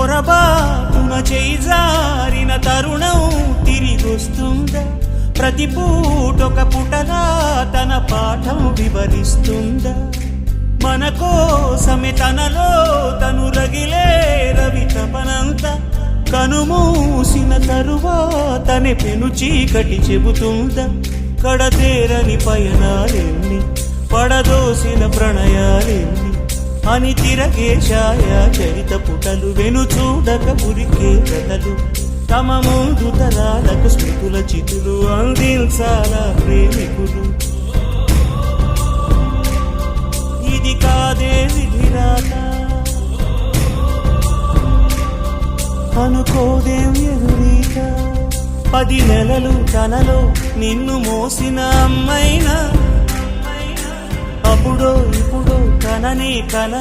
పొరబాటున చేజారిన తరుణం తిరిగొస్తుందా? ప్రతి పూటొక పుటలా తన పాఠం వివరిస్తుందా? మన కోసమే తనలో తను రగిలే రవి తపనంతా కనుమూసిన తరువాతనే పెను చీకటి చెబుతుందా? కడతేరని పయనాలెన్ని, పడదోసిన ప్రణయాలెన్ని అని తిరగే ఛాయా చరిత పుటలు, వెను చూడక ఉరికే కథలు, తమ ముందు తరాలకు స్మృతుల చితులు అందించాలా ప్రేమికులు. ఇది కాదే విధిరాత, అనుకోదేం ఎదురీత. 10 నెలలు తనలో నిన్ను మోసిన అమ్మైనా అప్పుడో ఇప్పుడో కననే కన